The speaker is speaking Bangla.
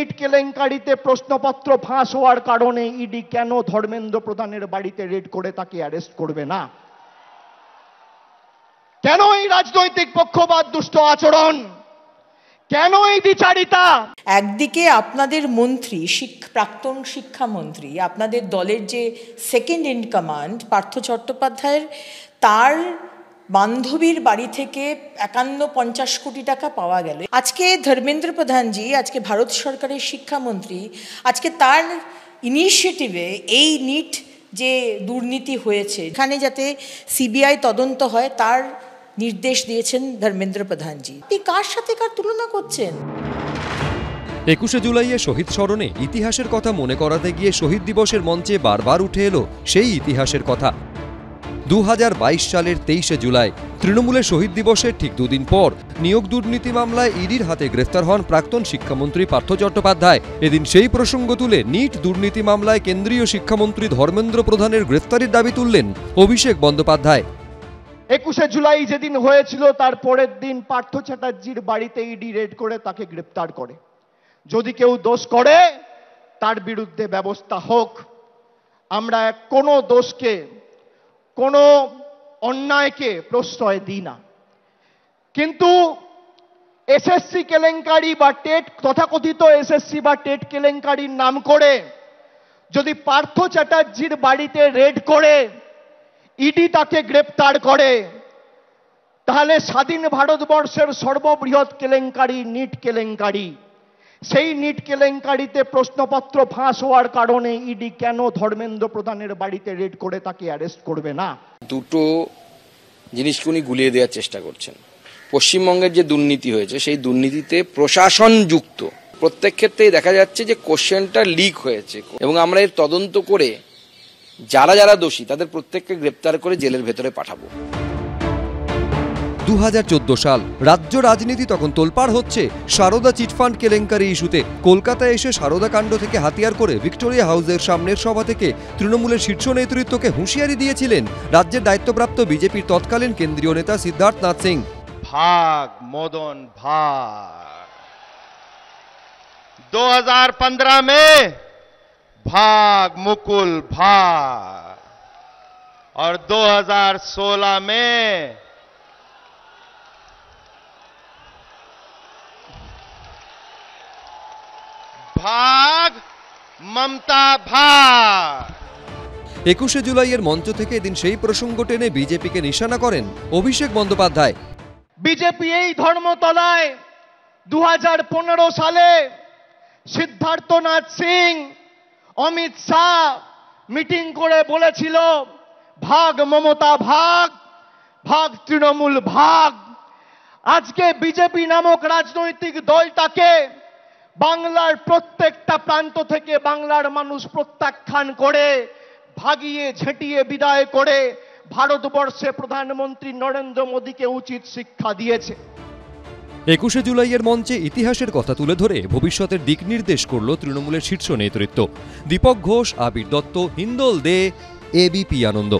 নিট কেলেঙ্কারিতে প্রশ্নপত্র ফাঁস হওয়ার কারণে ইডি কেন ধর্মেন্দ্র প্রধানের বাড়িতে রেড করে তাকে অ্যারেস্ট করবে না? কেন এই রাজনৈতিক পক্ষপাত, দুষ্ট আচরণ, কেন এই দ্বিচারিতা? একদিকে আপনাদের মন্ত্রী, প্রাক্তন শিক্ষামন্ত্রী, আপনাদের দলের যে সেকেন্ড ইন কমান্ড পার্থ চট্টোপাধ্যায়ের, তার বান্ধবীর বাড়ি থেকে 51-50 কোটি টাকা পাওয়া গেল। আজকে ধর্মেন্দ্র প্রধানজি, আজকে ভারত সরকারের শিক্ষামন্ত্রী, আজকে তার ইনিশিয়েটিভে এই নিট যে দুর্নীতি হয়েছে এখানে যাতে সিবিআই তদন্ত হয় তার নির্দেশ দিয়েছেন ধর্মেন্দ্র প্রধানজি। আপনি কার সাথে কার তুলনা করছেন? 21শে জুলাইয়ে শহীদ স্মরণে ইতিহাসের কথা মনে করাতে গিয়ে শহীদ দিবসের মঞ্চে বারবার উঠে এলো সেই ইতিহাসের কথা। 2022 সালের 23শে জুলাই তৃণমূলের শহীদ দিবসের ঠিক দুদিন পর নিয়োগ দুর্নীতি মামলায় ইডির হাতে গ্রেফতার হন প্রাক্তন শিক্ষামন্ত্রী পার্থ চট্টোপাধ্যায়। এদিন সেই প্রসঙ্গ তুলে নিট দুর্নীতি মামলায় কেন্দ্রীয় শিক্ষামন্ত্রী ধর্মেন্দ্র প্রধানের গ্রেফতারির দাবি তুললেন অভিষেক বন্দ্যোপাধ্যায়। 21শে জুলাই যেদিন হয়েছিল তার পরের দিন পার্থ চ্যাটার্জির বাড়িতে ইডি রেড করে তাকে গ্রেফতার করে। যদি কেউ দোষ করে তার বিরুদ্ধে ব্যবস্থা হোক। আমরা কোনো দোষকে, কোনো অন্যায়কে প্রশ্রয় দিই না। কিন্তু এসএসসি কেলেঙ্কারি বা টেট, তথাকথিত এসএসসি বা টেট কেলেঙ্কারির নাম করে যদি পার্থ চ্যাটার্জির বাড়িতে রেড করে ইডি তাকে গ্রেপ্তার করে, তাহলে স্বাধীন ভারতবর্ষের সর্ববৃহৎ কেলেঙ্কারি নিট কেলেঙ্কারি, সেই নিট কেলেঙ্কারিতে প্রশ্নপত্র ফাঁস হওয়ার কারণে ইডি কেন ধর্মেন্দ্র প্রধানের বাড়িতে রেড করে তাকে অ্যারেস্ট করবে না? দুটো জিনিসকে উনি গুলিয়ে দেওয়ার চেষ্টা করছেন। পশ্চিমবঙ্গের যে দুর্নীতি হয়েছে সেই দুর্নীতিতে প্রশাসন যুক্ত। প্রত্যেক ক্ষেত্রেই দেখা যাচ্ছে যে কোশ্চেনটা লিক হয়েছে এবং আমরা এর তদন্ত করে যারা যারা দোষী তাদের প্রত্যেককে গ্রেপ্তার করে জেলের ভেতরে পাঠাবো। 2014 সাল রাজ্য রাজনীতি তখন তোলপাড় হচ্ছে সারদা চিটফান্ড কেলেঙ্কারি ইস্যুতে। কলকাতায় এসে সারদা কাণ্ড থেকে হাতিয়ার করে ভিক্টোরিয়া হাউসের সামনের সভা থেকে তৃণমূলের শীর্ষ নেতৃত্বকে হুঁশিয়ারি দিয়েছিলেন রাজ্যের দায়িত্বপ্রাপ্ত বিজেপির তৎকালীন কেন্দ্রীয় নেতা সিদ্ধার্থ নাথ সিং। भाग मदन भाग। 2015 में भाग मुकुल भाग और 2016 में भाग ममता भाग। 21শে জুলাইয়ের মঞ্চ থেকে এদিন সেই প্রসঙ্গ টেনে বিজেপিকে নিশানা করেন অভিষেক বন্দ্যোপাধ্যায়। বিজেপি এই ধর্মতলায় 2015 সালে সিদ্ধার্থ নাথ সিং, অমিত শাহ মিটিং করে বলেছিল ভাগ মমতা ভাগ, ভাগ তৃণমূল ভাগ। আজকে বিজেপি নামক রাজনৈতিক দলটাকে বাংলার প্রত্যেকটা প্রান্ত থেকে বাংলার মানুষ প্রত্যাখ্যান করে, ভাগিয়ে ঝেঁটিয়ে বিদায় করে ভারতবর্ষে প্রধানমন্ত্রী নরেন্দ্র মোদীকে উচিত শিক্ষা দিয়েছে। 21শে জুলাইয়ের মঞ্চে ইতিহাসের কথা তুলে ধরে ভবিষ্যতের দিক নির্দেশ করল তৃণমূলের শীর্ষ নেতৃত্ব। দীপক ঘোষ, আবির দত্ত, হিন্দল দে, এবিপি আনন্দ।